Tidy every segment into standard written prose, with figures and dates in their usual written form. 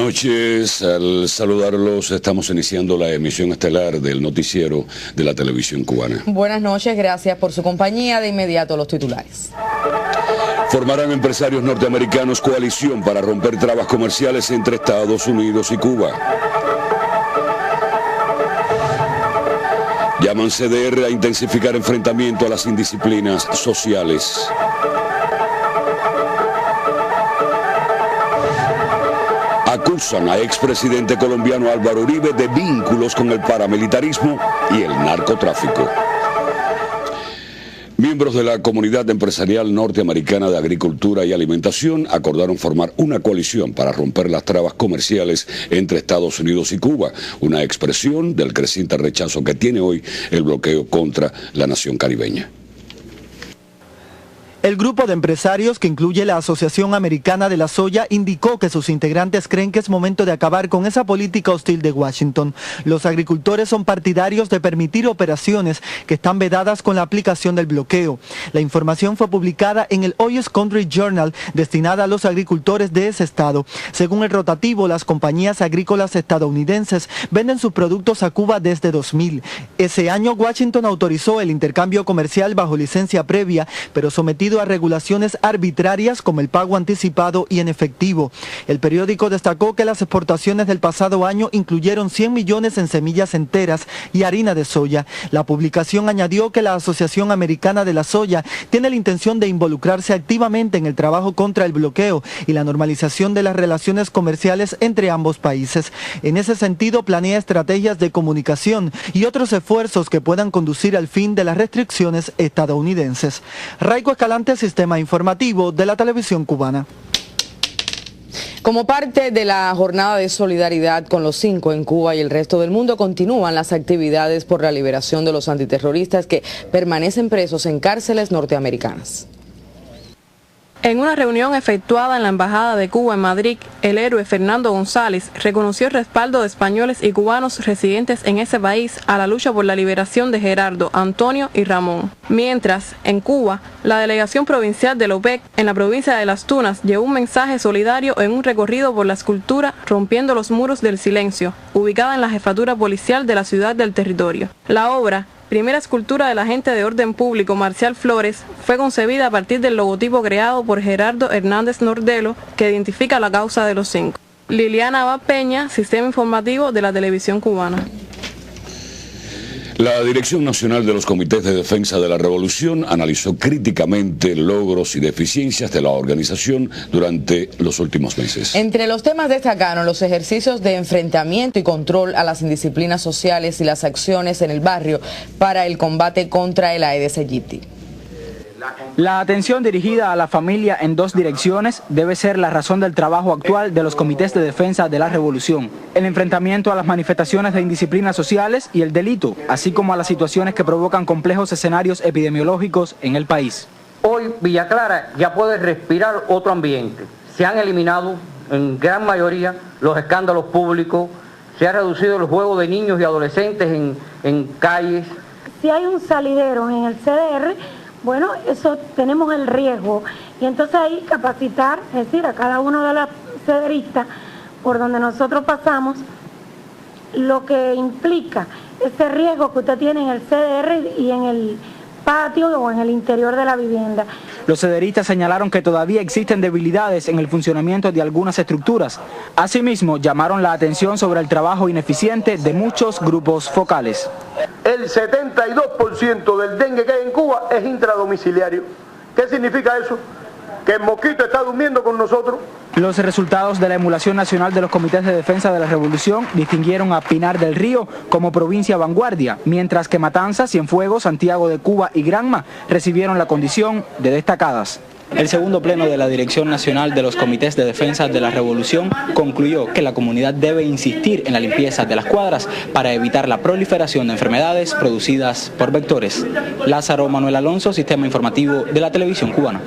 noches, al saludarlos estamos iniciando la emisión estelar del noticiero de la televisión cubana. Buenas noches, gracias por su compañía. De inmediato los titulares. Formarán empresarios norteamericanos coalición para romper trabas comerciales entre Estados Unidos y Cuba. Llaman CDR a intensificar enfrentamiento a las indisciplinas sociales. Acusan a expresidente colombiano Álvaro Uribe de vínculos con el paramilitarismo y el narcotráfico. Miembros de la comunidad empresarial norteamericana de agricultura y alimentación acordaron formar una coalición para romper las trabas comerciales entre Estados Unidos y Cuba, una expresión del creciente rechazo que tiene hoy el bloqueo contra la nación caribeña. El grupo de empresarios, que incluye la Asociación Americana de la Soya, indicó que sus integrantes creen que es momento de acabar con esa política hostil de Washington. Los agricultores son partidarios de permitir operaciones que están vedadas con la aplicación del bloqueo. La información fue publicada en el Ohio Country Journal, destinada a los agricultores de ese estado. Según el rotativo, las compañías agrícolas estadounidenses venden sus productos a Cuba desde 2000. Ese año, Washington autorizó el intercambio comercial bajo licencia previa, pero sometido a regulaciones arbitrarias como el pago anticipado y en efectivo. El periódico destacó que las exportaciones del pasado año incluyeron 100 millones en semillas enteras y harina de soya. La publicación añadió que la Asociación Americana de la Soya tiene la intención de involucrarse activamente en el trabajo contra el bloqueo y la normalización de las relaciones comerciales entre ambos países. En ese sentido, planea estrategias de comunicación y otros esfuerzos que puedan conducir al fin de las restricciones estadounidenses. Raico Escalante, Sistema Informativo de la Televisión Cubana. Como parte de la jornada de solidaridad con los 5 en Cuba y el resto del mundo, continúan las actividades por la liberación de los antiterroristas que permanecen presos en cárceles norteamericanas. En una reunión efectuada en la Embajada de Cuba en Madrid, el héroe Fernando González reconoció el respaldo de españoles y cubanos residentes en ese país a la lucha por la liberación de Gerardo, Antonio y Ramón. Mientras, en Cuba, la delegación provincial de la OPEC en la provincia de Las Tunas llevó un mensaje solidario en un recorrido por la escultura Rompiendo los Muros del Silencio, ubicada en la jefatura policial de la ciudad del territorio. La obra, primera escultura del agente de orden público Marcial Flores, fue concebida a partir del logotipo creado por Gerardo Hernández Nordelo, que identifica la causa de los 5. Liliana Abad Peña, Sistema Informativo de la Televisión Cubana. La Dirección Nacional de los Comités de Defensa de la Revolución analizó críticamente logros y deficiencias de la organización durante los últimos meses. Entre los temas destacaron los ejercicios de enfrentamiento y control a las indisciplinas sociales y las acciones en el barrio para el combate contra el Aedes aegypti. La atención dirigida a la familia en 2 direcciones debe ser la razón del trabajo actual de los comités de defensa de la revolución. El enfrentamiento a las manifestaciones de indisciplinas sociales y el delito, así como a las situaciones que provocan complejos escenarios epidemiológicos en el país. Hoy Villa Clara ya puede respirar otro ambiente. Se han eliminado en gran mayoría los escándalos públicos, se ha reducido el juego de niños y adolescentes en calles. Si hay un salidero en el CDR, bueno, eso tenemos el riesgo y entonces ahí capacitar, es decir, a cada uno de los cederistas por donde nosotros pasamos, lo que implica ese riesgo que usted tiene en el CDR y en el patio o en el interior de la vivienda. Los cederistas señalaron que todavía existen debilidades en el funcionamiento de algunas estructuras. Asimismo, llamaron la atención sobre el trabajo ineficiente de muchos grupos focales. El 72% del dengue que hay en Cuba es intradomiciliario. ¿Qué significa eso? Que el mosquito está durmiendo con nosotros. Los resultados de la emulación nacional de los comités de defensa de la revolución distinguieron a Pinar del Río como provincia vanguardia, mientras que Matanzas, Cienfuegos, Santiago de Cuba y Granma recibieron la condición de destacadas. El segundo pleno de la Dirección Nacional de los Comités de Defensa de la Revolución concluyó que la comunidad debe insistir en la limpieza de las cuadras para evitar la proliferación de enfermedades producidas por vectores. Lázaro Manuel Alonso, Sistema Informativo de la Televisión Cubana.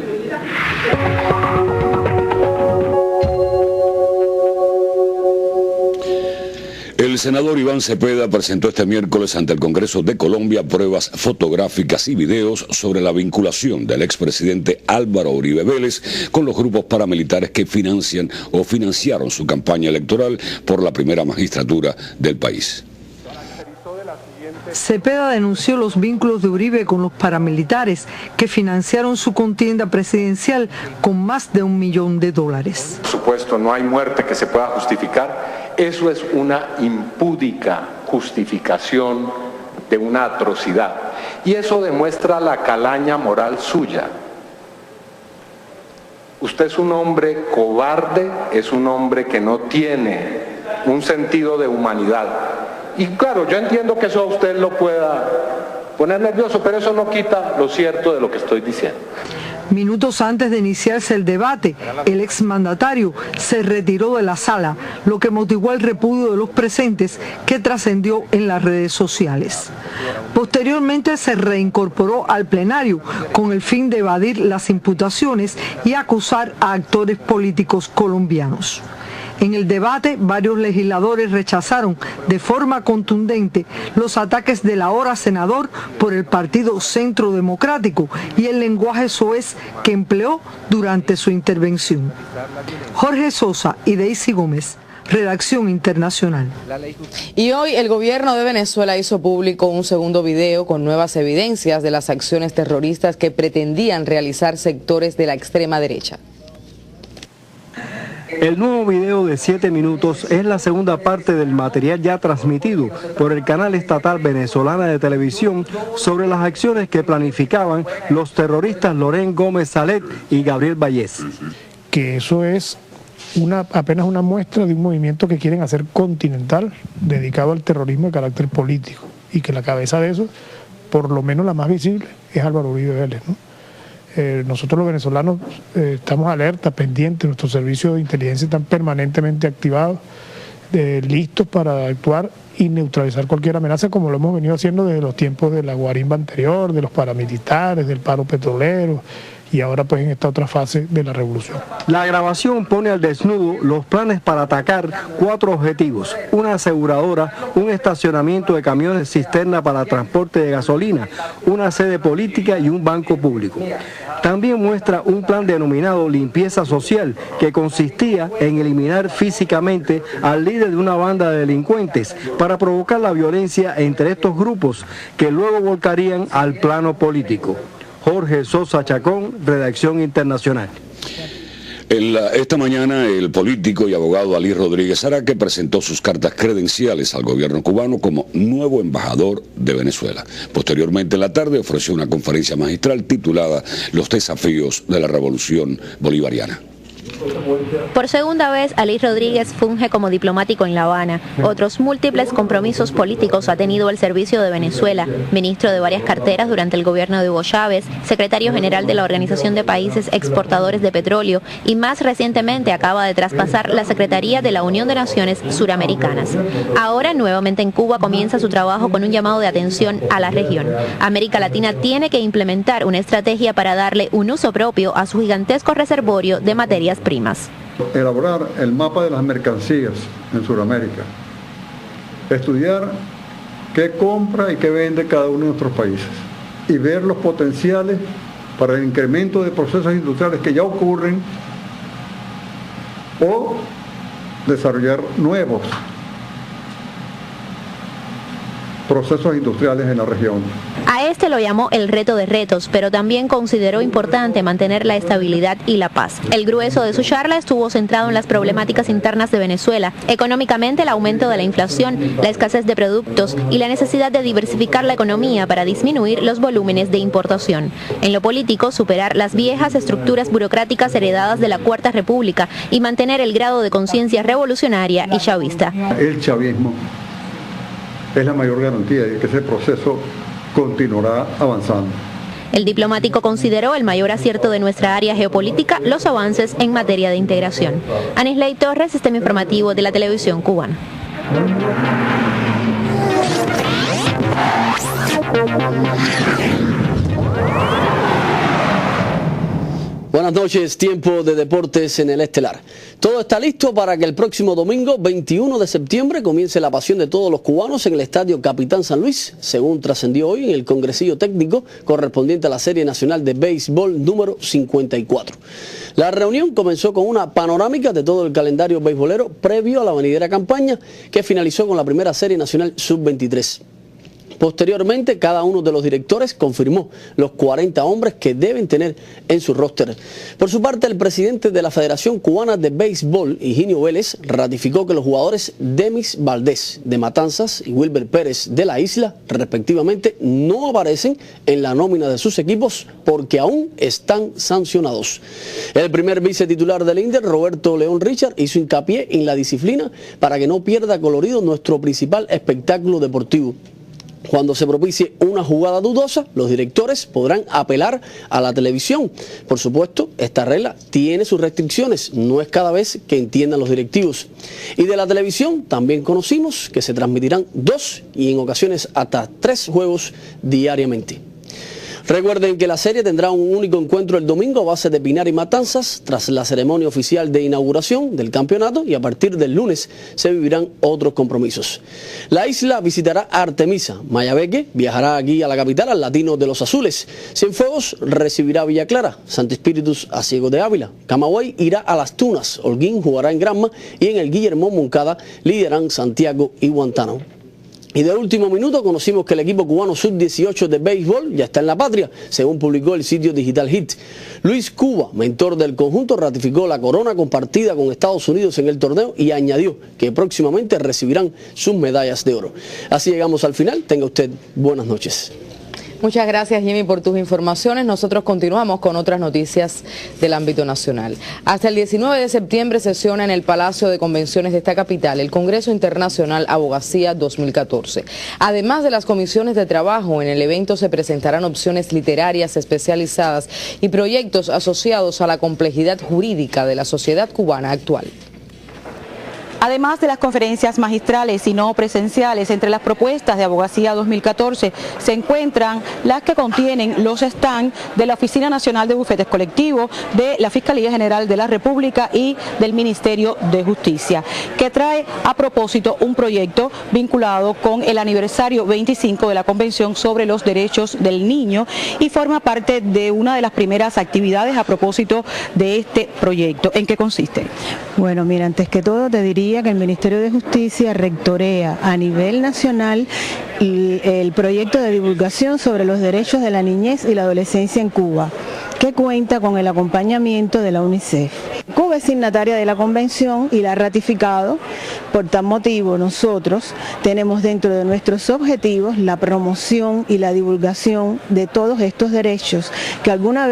El senador Iván Cepeda presentó este miércoles ante el Congreso de Colombia pruebas fotográficas y videos sobre la vinculación del expresidente Álvaro Uribe Vélez con los grupos paramilitares que financian o financiaron su campaña electoral por la primera magistratura del país. Cepeda denunció los vínculos de Uribe con los paramilitares que financiaron su contienda presidencial con más de $1 millón. Por supuesto, no hay muerte que se pueda justificar. Eso es una impúdica justificación de una atrocidad. Y eso demuestra la calaña moral suya. Usted es un hombre cobarde, es un hombre que no tiene un sentido de humanidad. Y claro, yo entiendo que eso a usted lo pueda poner nervioso, pero eso no quita lo cierto de lo que estoy diciendo. Minutos antes de iniciarse el debate, el exmandatario se retiró de la sala, lo que motivó el repudio de los presentes, que trascendió en las redes sociales. Posteriormente se reincorporó al plenario con el fin de evadir las imputaciones y acusar a actores políticos colombianos. En el debate, varios legisladores rechazaron de forma contundente los ataques del ahora senador por el Partido Centro Democrático y el lenguaje soez que empleó durante su intervención. Jorge Sosa y Daisy Gómez, Redacción Internacional. Y hoy el gobierno de Venezuela hizo público un segundo video con nuevas evidencias de las acciones terroristas que pretendían realizar sectores de la extrema derecha. El nuevo video de 7 minutos es la segunda parte del material ya transmitido por el canal estatal venezolana de televisión sobre las acciones que planificaban los terroristas Loren Gómez Salet y Gabriel Vallés. Que eso es apenas una muestra de un movimiento que quieren hacer continental dedicado al terrorismo de carácter político y que la cabeza de eso, por lo menos la más visible, es Álvaro Uribe Vélez, ¿no? Nosotros los venezolanos estamos alerta, pendientes, nuestros servicios de inteligencia están permanentemente activados, listos para actuar y neutralizar cualquier amenaza, como lo hemos venido haciendo desde los tiempos de la guarimba anterior, de los paramilitares, del paro petrolero y ahora pues en esta otra fase de la revolución. La grabación pone al desnudo los planes para atacar 4 objetivos: una aseguradora, un estacionamiento de camiones cisterna para transporte de gasolina, una sede política y un banco público. También muestra un plan denominado limpieza social, que consistía en eliminar físicamente al líder de una banda de delincuentes para provocar la violencia entre estos grupos, que luego volcarían al plano político. Jorge Sosa Chacón, Redacción Internacional. Esta mañana el político y abogado Alí Rodríguez Araque presentó sus cartas credenciales al gobierno cubano como nuevo embajador de Venezuela. Posteriormente en la tarde ofreció una conferencia magistral titulada Los desafíos de la revolución bolivariana. Por segunda vez, Alí Rodríguez funge como diplomático en La Habana. Otros múltiples compromisos políticos ha tenido al servicio de Venezuela: ministro de varias carteras durante el gobierno de Hugo Chávez, secretario general de la Organización de Países Exportadores de Petróleo y más recientemente acaba de traspasar la Secretaría de la Unión de Naciones Suramericanas. Ahora, nuevamente en Cuba, comienza su trabajo con un llamado de atención a la región. América Latina tiene que implementar una estrategia para darle un uso propio a su gigantesco reservorio de materias primas. Elaborar el mapa de las mercancías en Sudamérica, estudiar qué compra y qué vende cada uno de nuestros países y ver los potenciales para el incremento de procesos industriales que ya ocurren o desarrollar nuevos procesos industriales en la región. A este lo llamó el reto de retos, pero también consideró importante mantener la estabilidad y la paz. El grueso de su charla estuvo centrado en las problemáticas internas de Venezuela, económicamente el aumento de la inflación, la escasez de productos y la necesidad de diversificar la economía para disminuir los volúmenes de importación. En lo político, superar las viejas estructuras burocráticas heredadas de la Cuarta República y mantener el grado de conciencia revolucionaria y chavista. El chavismo es la mayor garantía de que ese proceso continuará avanzando. El diplomático consideró el mayor acierto de nuestra área geopolítica los avances en materia de integración. Anisley Torres, Sistema Informativo de la Televisión Cubana. Buenas noches, tiempo de deportes en el Estelar. Todo está listo para que el próximo domingo, 21 de septiembre, comience la pasión de todos los cubanos en el Estadio Capitán San Luis, según trascendió hoy en el congresillo técnico correspondiente a la Serie Nacional de Béisbol número 54. La reunión comenzó con una panorámica de todo el calendario beisbolero previo a la venidera campaña, que finalizó con la primera Serie Nacional Sub-23. Posteriormente, cada uno de los directores confirmó los 40 hombres que deben tener en su roster. Por su parte, el presidente de la Federación Cubana de Béisbol, Higinio Vélez, ratificó que los jugadores Demis Valdés de Matanzas y Wilber Pérez de la Isla, respectivamente, no aparecen en la nómina de sus equipos porque aún están sancionados. El primer vicetitular del INDER, Roberto León Richard, hizo hincapié en la disciplina para que no pierda colorido nuestro principal espectáculo deportivo. Cuando se propicie una jugada dudosa, los directores podrán apelar a la televisión. Por supuesto, esta regla tiene sus restricciones, no es cada vez que entiendan los directivos. Y de la televisión también conocimos que se transmitirán 2 y en ocasiones hasta 3 juegos diariamente. Recuerden que la serie tendrá un único encuentro el domingo a base de Pinar y Matanzas tras la ceremonia oficial de inauguración del campeonato, y a partir del lunes se vivirán otros compromisos. La Isla visitará a Artemisa, Mayabeque viajará aquí a la capital al Latino de los Azules, Cienfuegos recibirá a Villa Clara, Santo Espíritus a Ciego de Ávila, Camagüey irá a Las Tunas, Holguín jugará en Granma y en el Guillermo Moncada liderarán Santiago y Guantánamo. Y de último minuto conocimos que el equipo cubano sub-18 de béisbol ya está en la patria, según publicó el sitio digital Hit. Luis Cuba, mentor del conjunto, ratificó la corona compartida con Estados Unidos en el torneo y añadió que próximamente recibirán sus medallas de oro. Así llegamos al final. Tenga usted buenas noches. Muchas gracias, Jimmy, por tus informaciones. Nosotros continuamos con otras noticias del ámbito nacional. Hasta el 19 de septiembre sesiona en el Palacio de Convenciones de esta capital el Congreso Internacional Abogacía 2014. Además de las comisiones de trabajo, en el evento se presentarán opciones literarias especializadas y proyectos asociados a la complejidad jurídica de la sociedad cubana actual. Además de las conferencias magistrales y no presenciales, entre las propuestas de Abogacía 2014 se encuentran las que contienen los stands de la Oficina Nacional de Bufetes Colectivos, de la Fiscalía General de la República y del Ministerio de Justicia, que trae a propósito un proyecto vinculado con el aniversario 25 de la Convención sobre los Derechos del Niño y forma parte de una de las primeras actividades a propósito de este proyecto. ¿En qué consiste? Bueno, mira, antes que todo te diría que el Ministerio de Justicia rectorea a nivel nacional el proyecto de divulgación sobre los derechos de la niñez y la adolescencia en Cuba, que cuenta con el acompañamiento de la UNICEF. Cuba es signataria de la convención y la ha ratificado. Por tal motivo, nosotros tenemos dentro de nuestros objetivos la promoción y la divulgación de todos estos derechos que algunas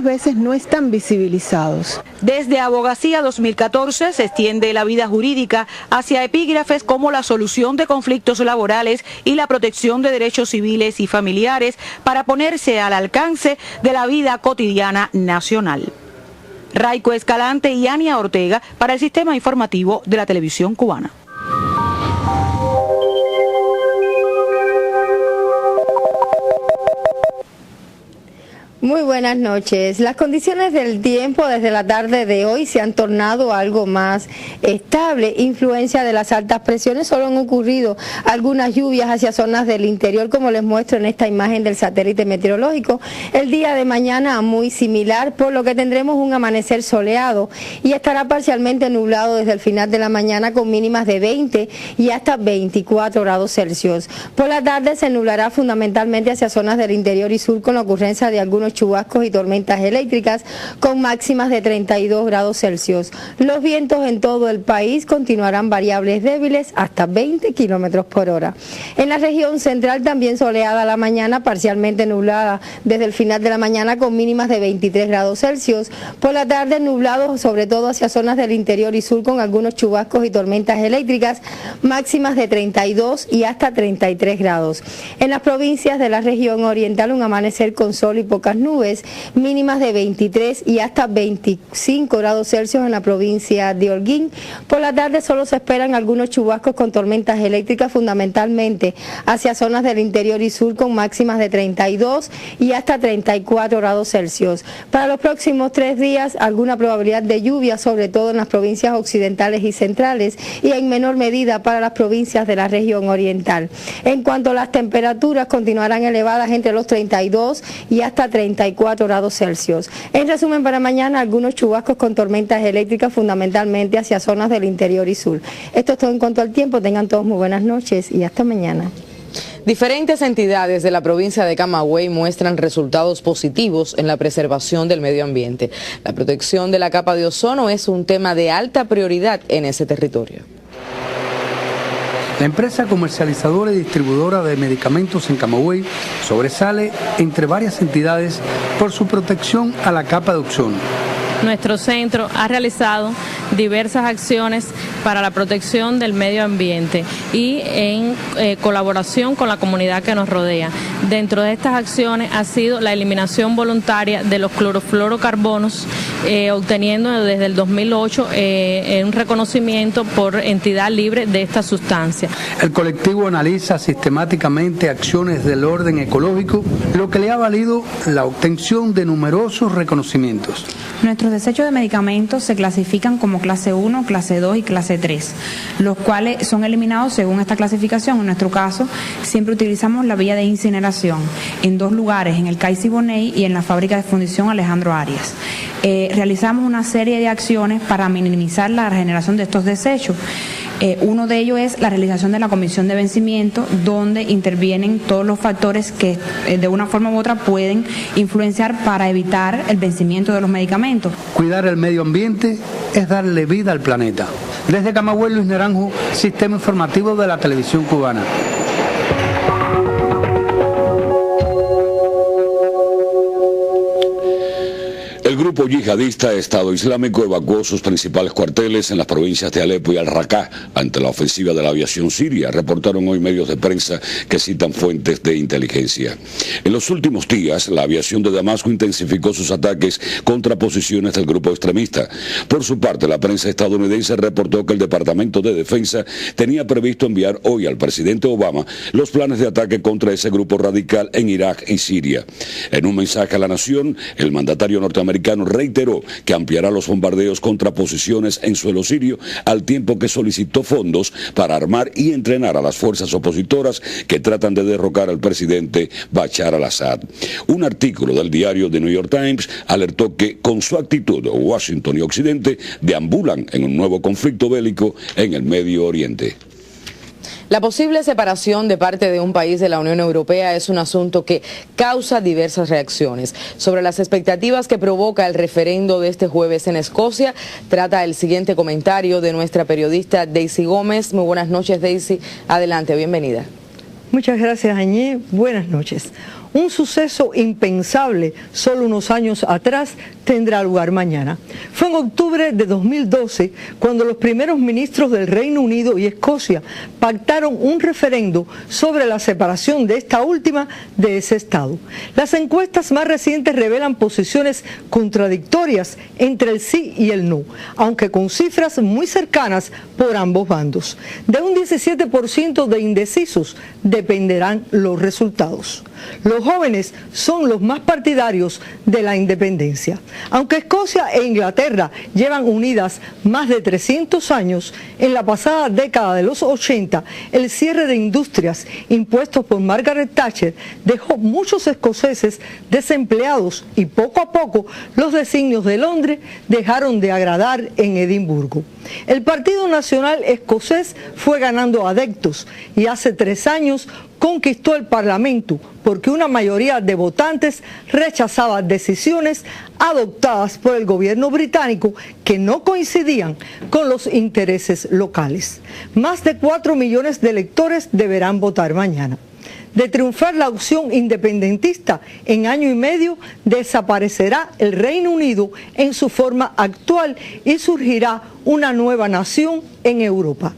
veces no están visibilizados. Desde Abogacía 2014 se extiende la vida jurídica hacia epígrafes como la solución de conflictos laborales y la protección de derechos civiles y familiares para ponerse al alcance de la vida cotidiana nacional. Raico Escalante y Ania Ortega para el Sistema Informativo de la Televisión Cubana. Muy buenas noches. Las condiciones del tiempo desde la tarde de hoy se han tornado algo más estable. Influencia de las altas presiones, solo han ocurrido algunas lluvias hacia zonas del interior, como les muestro en esta imagen del satélite meteorológico. El día de mañana muy similar, por lo que tendremos un amanecer soleado y estará parcialmente nublado desde el final de la mañana con mínimas de 20 y hasta 24 grados Celsius. Por la tarde se nublará fundamentalmente hacia zonas del interior y sur con la ocurrencia de algunos chubascos y tormentas eléctricas con máximas de 32 grados Celsius. Los vientos en todo el país continuarán variables débiles hasta 20 kilómetros por hora. En la región central también soleada la mañana, parcialmente nublada desde el final de la mañana con mínimas de 23 grados Celsius. Por la tarde nublado sobre todo hacia zonas del interior y sur con algunos chubascos y tormentas eléctricas, máximas de 32 y hasta 33 grados. En las provincias de la región oriental un amanecer con sol y pocas nubes, mínimas de 23 y hasta 25 grados Celsius en la provincia de Holguín. Por la tarde solo se esperan algunos chubascos con tormentas eléctricas, fundamentalmente hacia zonas del interior y sur, con máximas de 32 y hasta 34 grados Celsius. Para los próximos 3 días, alguna probabilidad de lluvia, sobre todo en las provincias occidentales y centrales, y en menor medida para las provincias de la región oriental. En cuanto a las temperaturas, continuarán elevadas entre los 32 y hasta 34 grados Celsius. En resumen, para mañana, algunos chubascos con tormentas eléctricas, fundamentalmente hacia zonas del interior y sur. Esto es todo en cuanto al tiempo. Tengan todos muy buenas noches y hasta mañana. Diferentes entidades de la provincia de Camagüey muestran resultados positivos en la preservación del medio ambiente. La protección de la capa de ozono es un tema de alta prioridad en ese territorio. La empresa comercializadora y distribuidora de medicamentos en Camagüey sobresale entre varias entidades por su protección a la capa de ozono. Nuestro centro ha realizado diversas acciones para la protección del medio ambiente y en colaboración con la comunidad que nos rodea. Dentro de estas acciones ha sido la eliminación voluntaria de los clorofluorocarbonos, obteniendo desde el 2008 un reconocimiento por entidad libre de esta sustancia. El colectivo analiza sistemáticamente acciones del orden ecológico, lo que le ha valido la obtención de numerosos reconocimientos. Nuestros desechos de medicamentos se clasifican como clase 1, clase 2 y clase 3, los cuales son eliminados según esta clasificación. En nuestro caso, siempre utilizamos la vía de incineración en 2 lugares, en el CAI Siboney y en la fábrica de fundición Alejandro Arias. Realizamos una serie de acciones para minimizar la regeneración de estos desechos. Uno de ellos es la realización de la comisión de vencimiento, donde intervienen todos los factores que de una forma u otra pueden influenciar para evitar el vencimiento de los medicamentos. Cuidar el medio ambiente es darle vida al planeta. Desde Camagüey, Luis Naranjo, Sistema Informativo de la Televisión Cubana. El grupo yihadista Estado Islámico evacuó sus principales cuarteles en las provincias de Alepo y Al-Raqqa ante la ofensiva de la aviación siria, reportaron hoy medios de prensa que citan fuentes de inteligencia. En los últimos días, la aviación de Damasco intensificó sus ataques contra posiciones del grupo extremista. Por su parte, la prensa estadounidense reportó que el Departamento de Defensa tenía previsto enviar hoy al presidente Obama los planes de ataque contra ese grupo radical en Irak y Siria. En un mensaje a la nación, el mandatario norteamericano reiteró que ampliará los bombardeos contra posiciones en suelo sirio, al tiempo que solicitó fondos para armar y entrenar a las fuerzas opositoras que tratan de derrocar al presidente Bashar al-Assad. Un artículo del diario The New York Times alertó que con su actitud Washington y Occidente deambulan en un nuevo conflicto bélico en el Medio Oriente. La posible separación de parte de un país de la Unión Europea es un asunto que causa diversas reacciones. Sobre las expectativas que provoca el referendo de este jueves en Escocia, trata el siguiente comentario de nuestra periodista Daisy Gómez. Muy buenas noches, Daisy. Adelante, bienvenida. Muchas gracias, Añé. Buenas noches. Un suceso impensable solo unos años atrás tendrá lugar mañana. Fue en octubre de 2012 cuando los primeros ministros del Reino Unido y Escocia pactaron un referendo sobre la separación de esta última de ese estado. Las encuestas más recientes revelan posiciones contradictorias entre el sí y el no, aunque con cifras muy cercanas por ambos bandos. De un 17% de indecisos dependerán los resultados. Los jóvenes son los más partidarios de la independencia. Aunque Escocia e Inglaterra llevan unidas más de 300 años, en la pasada década de los 80, el cierre de industrias impuestos por Margaret Thatcher dejó muchos escoceses desempleados y poco a poco los designios de Londres dejaron de agradar en Edimburgo. El Partido Nacional Escocés fue ganando adeptos y hace 3 años conquistó el Parlamento porque una mayoría de votantes rechazaba decisiones adoptadas por el gobierno británico que no coincidían con los intereses locales. Más de 4 millones de electores deberán votar mañana. De triunfar la opción independentista, en año y medio desaparecerá el Reino Unido en su forma actual y surgirá una nueva nación en Europa.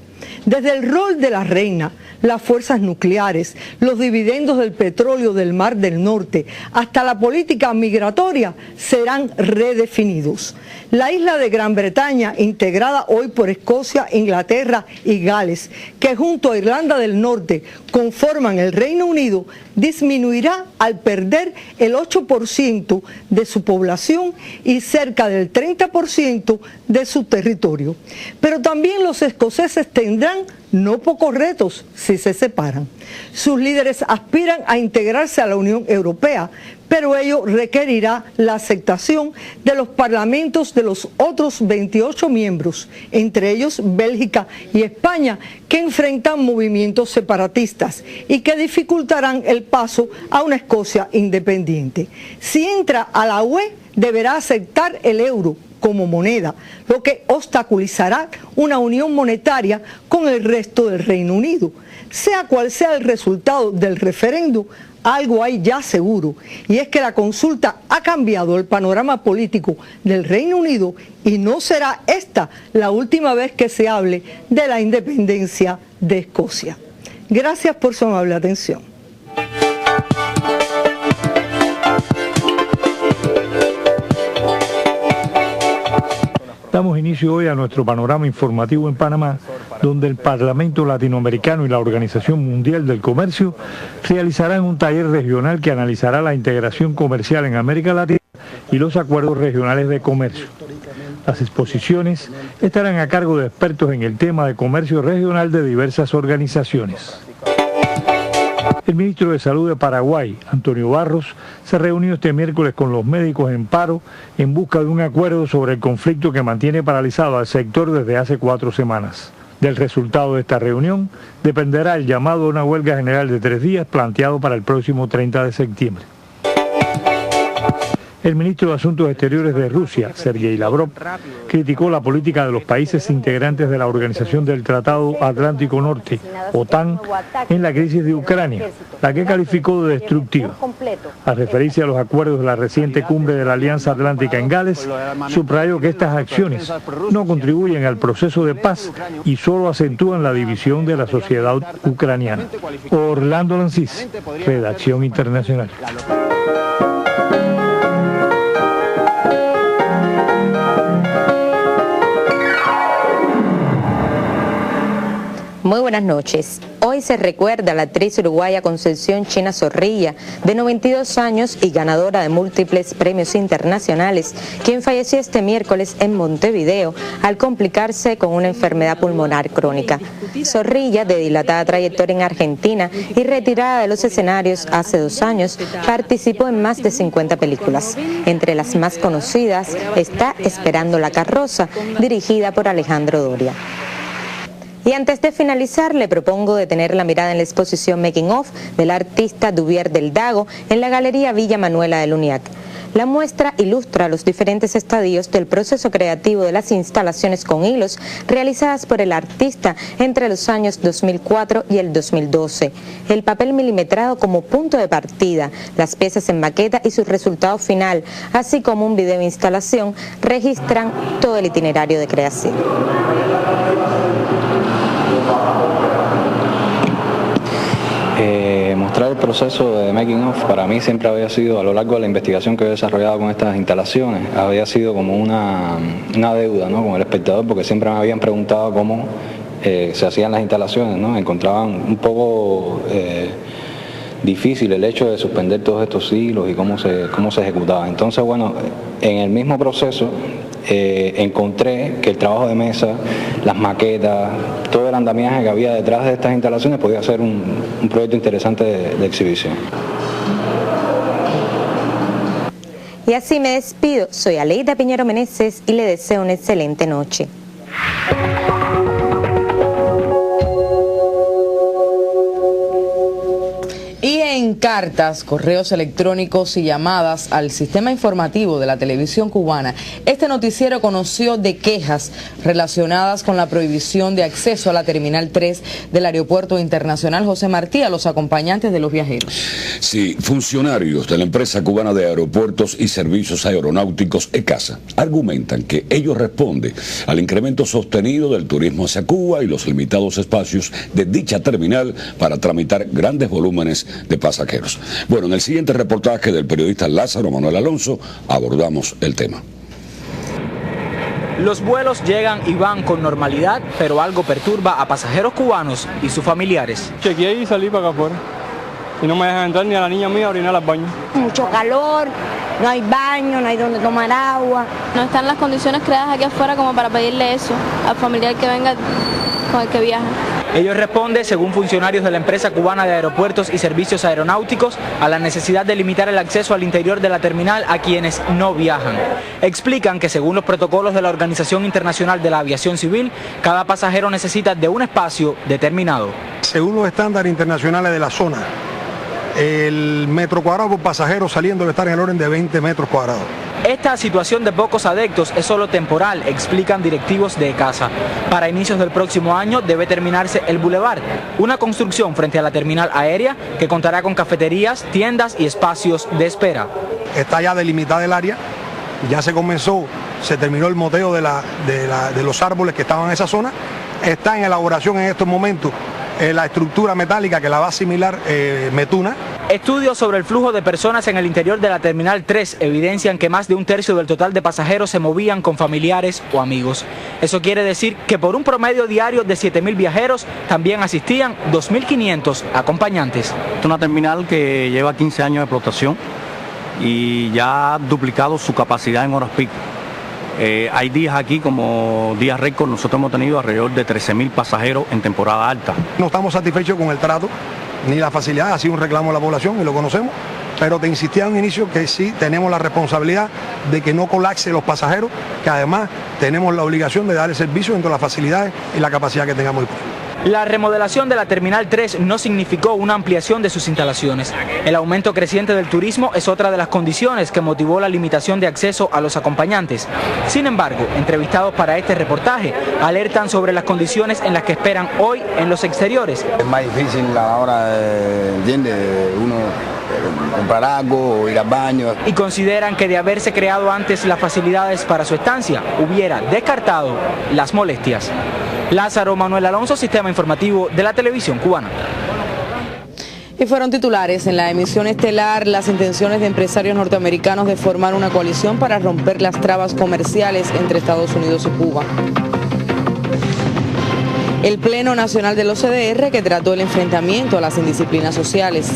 Desde el rol de la reina, las fuerzas nucleares, los dividendos del petróleo del Mar del Norte, hasta la política migratoria serán redefinidos. La isla de Gran Bretaña, integrada hoy por Escocia, Inglaterra y Gales, que junto a Irlanda del Norte conforman el Reino Unido, disminuirá al perder el 8% de su población y cerca del 30% de su territorio. Pero también los escoceses tendrán no pocos retos si se separan. Sus líderes aspiran a integrarse a la Unión Europea, pero ello requerirá la aceptación de los parlamentos de los otros 28 miembros, entre ellos Bélgica y España, que enfrentan movimientos separatistas y que dificultarán el paso a una Escocia independiente. Si entra a la UE, deberá aceptar el euro como moneda, lo que obstaculizará una unión monetaria con el resto del Reino Unido. Sea cual sea el resultado del referéndum, algo hay ya seguro, y es que la consulta ha cambiado el panorama político del Reino Unido y no será esta la última vez que se hable de la independencia de Escocia. Gracias por su amable atención. Damos inicio hoy a nuestro panorama informativo en Panamá, donde el Parlamento Latinoamericano y la Organización Mundial del Comercio realizarán un taller regional que analizará la integración comercial en América Latina y los acuerdos regionales de comercio. Las exposiciones estarán a cargo de expertos en el tema de comercio regional de diversas organizaciones. El ministro de Salud de Paraguay, Antonio Barros, se reunió este miércoles con los médicos en paro en busca de un acuerdo sobre el conflicto que mantiene paralizado al sector desde hace 4 semanas. Del resultado de esta reunión dependerá el llamado a una huelga general de 3 días planteado para el próximo 30 de septiembre. El ministro de Asuntos Exteriores de Rusia, Sergei Lavrov, criticó la política de los países integrantes de la Organización del Tratado Atlántico Norte, OTAN, en la crisis de Ucrania, la que calificó de destructiva. Al referirse a los acuerdos de la reciente cumbre de la Alianza Atlántica en Gales, subrayó que estas acciones no contribuyen al proceso de paz y solo acentúan la división de la sociedad ucraniana. Orlando Lancís, Redacción Internacional. Muy buenas noches. Hoy se recuerda a la actriz uruguaya Concepción China Zorrilla, de 92 años y ganadora de múltiples premios internacionales, quien falleció este miércoles en Montevideo al complicarse con una enfermedad pulmonar crónica. Zorrilla, de dilatada trayectoria en Argentina y retirada de los escenarios hace 2 años, participó en más de 50 películas. Entre las más conocidas está Esperando la carroza, dirigida por Alejandro Doria. Y antes de finalizar, le propongo detener la mirada en la exposición Making of del artista Duvier del Dago en la Galería Villa Manuela de Luniac. La muestra ilustra los diferentes estadios del proceso creativo de las instalaciones con hilos realizadas por el artista entre los años 2004 y el 2012. El papel milimetrado como punto de partida, las piezas en maqueta y su resultado final, así como un video instalación, registran todo el itinerario de creación. Mostrar el proceso de making of para mí siempre había sido, a lo largo de la investigación que he desarrollado con estas instalaciones, había sido como una deuda, ¿no?, con el espectador, porque siempre me habían preguntado cómo se hacían las instalaciones, ¿no? Encontraban un poco difícil el hecho de suspender todos estos hilos y cómo se ejecutaba. Entonces, bueno, en el mismo proceso encontré que el trabajo de mesa, las maquetas, todo el andamiaje que había detrás de estas instalaciones podía ser un proyecto interesante de exhibición. Y así me despido. Soy Aleida Piñero Meneses y le deseo una excelente noche. Y en cartas, correos electrónicos y llamadas al sistema informativo de la televisión cubana, este noticiero conoció de quejas relacionadas con la prohibición de acceso a la Terminal 3 del Aeropuerto Internacional José Martí a los acompañantes de los viajeros. Sí, funcionarios de la empresa cubana de aeropuertos y servicios aeronáuticos ECASA argumentan que ello responde al incremento sostenido del turismo hacia Cuba y los limitados espacios de dicha terminal para tramitar grandes volúmenes de pasajeros. Bueno, en el siguiente reportaje del periodista Lázaro Manuel Alonso abordamos el tema. Los vuelos llegan y van con normalidad, pero algo perturba a pasajeros cubanos y sus familiares. Chequeé y salí para acá afuera. Y no me dejan entrar ni a la niña mía a orinar al baño. Mucho calor, no hay baño, no hay donde tomar agua. No están las condiciones creadas aquí afuera como para pedirle eso al familiar que venga con el que viaja. Ello responde, según funcionarios de la empresa cubana de aeropuertos y servicios aeronáuticos, a la necesidad de limitar el acceso al interior de la terminal a quienes no viajan. Explican que según los protocolos de la Organización Internacional de la Aviación Civil, cada pasajero necesita de un espacio determinado. Según los estándares internacionales de la zona, el metro cuadrado por pasajero saliendo debe estar en el orden de 20 metros cuadrados. Esta situación de pocos adeptos es solo temporal, explican directivos de ECASA. Para inicios del próximo año debe terminarse el Boulevard, una construcción frente a la terminal aérea que contará con cafeterías, tiendas y espacios de espera. Está ya delimitada el área, ya se comenzó, se terminó el moteo de los árboles que estaban en esa zona, está en elaboración en estos momentos la estructura metálica que la va a asimilar Metuna. Estudios sobre el flujo de personas en el interior de la Terminal 3 evidencian que más de un tercio del total de pasajeros se movían con familiares o amigos. Eso quiere decir que por un promedio diario de 7.000 viajeros también asistían 2.500 acompañantes. Es una terminal que lleva 15 años de explotación y ya ha duplicado su capacidad en horas pico. Hay días aquí como días récord, nosotros hemos tenido alrededor de 13.000 pasajeros en temporada alta. No estamos satisfechos con el trato ni la facilidad, ha sido un reclamo de la población y lo conocemos, pero te insistía en un inicio que sí tenemos la responsabilidad de que no colapse los pasajeros, que además tenemos la obligación de dar el servicio dentro de las facilidades y la capacidad que tengamos disponible. La remodelación de la Terminal 3 no significó una ampliación de sus instalaciones. El aumento creciente del turismo es otra de las condiciones que motivó la limitación de acceso a los acompañantes. Sin embargo, entrevistados para este reportaje, alertan sobre las condiciones en las que esperan hoy en los exteriores. Es más difícil a la hora de uno comprar algo o ir al baño. Y consideran que de haberse creado antes las facilidades para su estancia, hubiera descartado las molestias. Lázaro Manuel Alonso, Sistema Informativo de la Televisión Cubana. Y fueron titulares en la emisión estelar las intenciones de empresarios norteamericanos de formar una coalición para romper las trabas comerciales entre Estados Unidos y Cuba. El Pleno Nacional de los OCDR que trató el enfrentamiento a las indisciplinas sociales.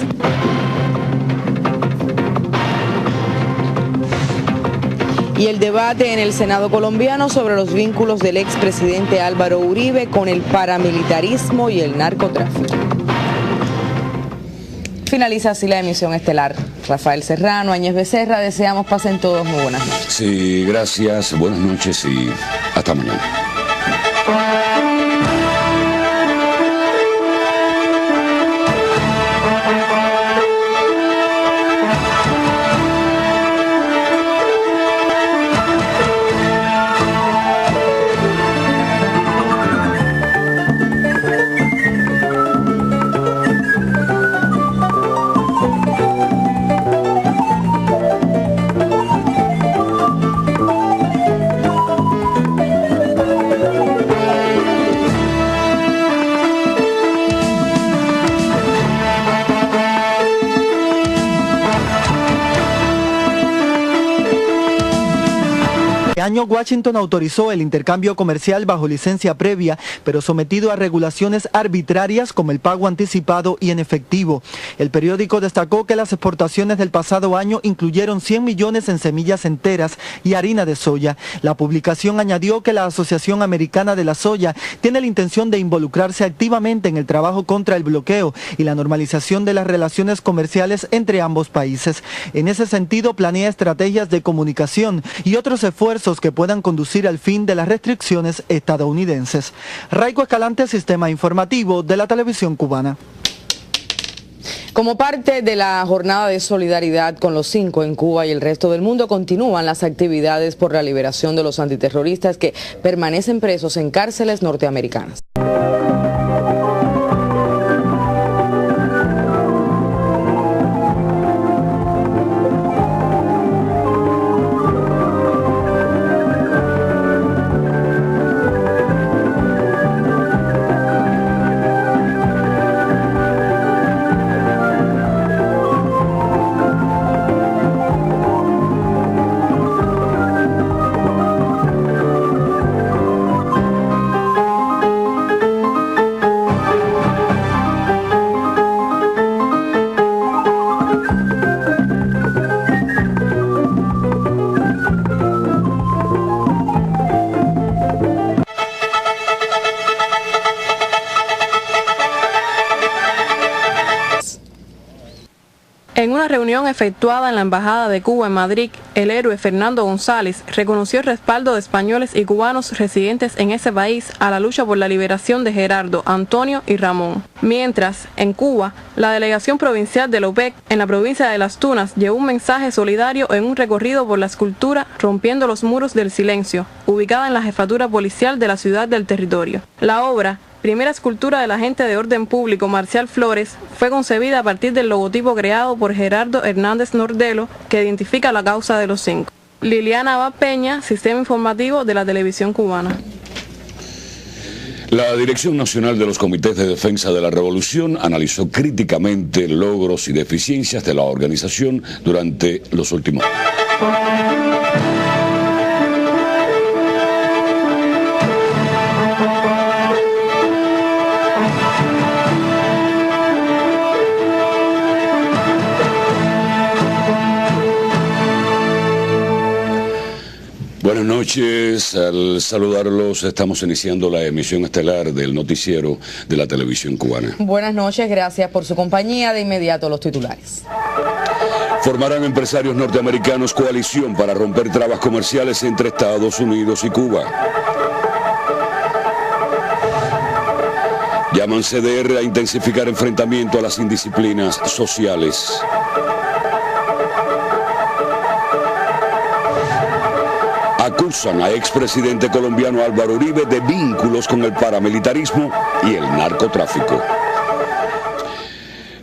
Y el debate en el Senado colombiano sobre los vínculos del expresidente Álvaro Uribe con el paramilitarismo y el narcotráfico. Finaliza así la emisión estelar. Rafael Serrano, Áñez Becerra, deseamos pasen todos muy buenas noches. Sí, gracias, buenas noches y hasta mañana. Washington autorizó el intercambio comercial bajo licencia previa, pero sometido a regulaciones arbitrarias como el pago anticipado y en efectivo. El periódico destacó que las exportaciones del pasado año incluyeron 100 millones en semillas enteras y harina de soya. La publicación añadió que la Asociación Americana de la Soya tiene la intención de involucrarse activamente en el trabajo contra el bloqueo y la normalización de las relaciones comerciales entre ambos países. En ese sentido, planea estrategias de comunicación y otros esfuerzos que puedan conducir al fin de las restricciones estadounidenses. Raico Escalante, Sistema Informativo de la Televisión Cubana. Como parte de la jornada de solidaridad con los 5 en Cuba y el resto del mundo, continúan las actividades por la liberación de los antiterroristas que permanecen presos en cárceles norteamericanas. En una reunión efectuada en la Embajada de Cuba en Madrid, el héroe Fernando González reconoció el respaldo de españoles y cubanos residentes en ese país a la lucha por la liberación de Gerardo, Antonio y Ramón. Mientras, en Cuba, la delegación provincial de la UPEC en la provincia de Las Tunas llevó un mensaje solidario en un recorrido por la escultura Rompiendo los Muros del Silencio, ubicada en la jefatura policial de la ciudad del Territorio. La obra, primera escultura del agente de orden público Marcial Flores, fue concebida a partir del logotipo creado por Gerardo Hernández Nordelo, que identifica la causa de los 5. Liliana Abad Peña, Sistema Informativo de la Televisión Cubana. La Dirección Nacional de los Comités de Defensa de la Revolución analizó críticamente logros y deficiencias de la organización durante los últimos años. Buenas noches, al saludarlos estamos iniciando la emisión estelar del noticiero de la televisión cubana. Buenas noches, gracias por su compañía. De inmediato los titulares. Formarán empresarios norteamericanos coalición para romper trabas comerciales entre Estados Unidos y Cuba. Llaman CDR a intensificar enfrentamiento a las indisciplinas sociales. Acusan a expresidente colombiano Álvaro Uribe de vínculos con el paramilitarismo y el narcotráfico.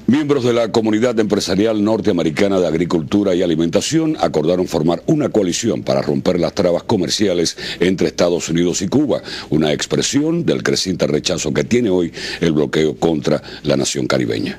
Miembros de la Comunidad Empresarial Norteamericana de Agricultura y Alimentación acordaron formar una coalición para romper las trabas comerciales entre Estados Unidos y Cuba, una expresión del creciente rechazo que tiene hoy el bloqueo contra la nación caribeña.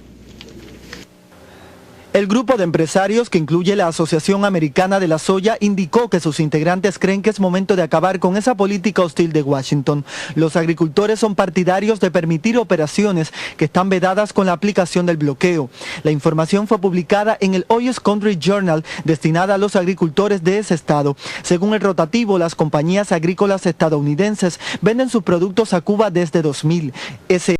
El grupo de empresarios, que incluye la Asociación Americana de la Soya, indicó que sus integrantes creen que es momento de acabar con esa política hostil de Washington. Los agricultores son partidarios de permitir operaciones que están vedadas con la aplicación del bloqueo. La información fue publicada en el Oyes Country Journal, destinada a los agricultores de ese estado. Según el rotativo, las compañías agrícolas estadounidenses venden sus productos a Cuba desde 2000.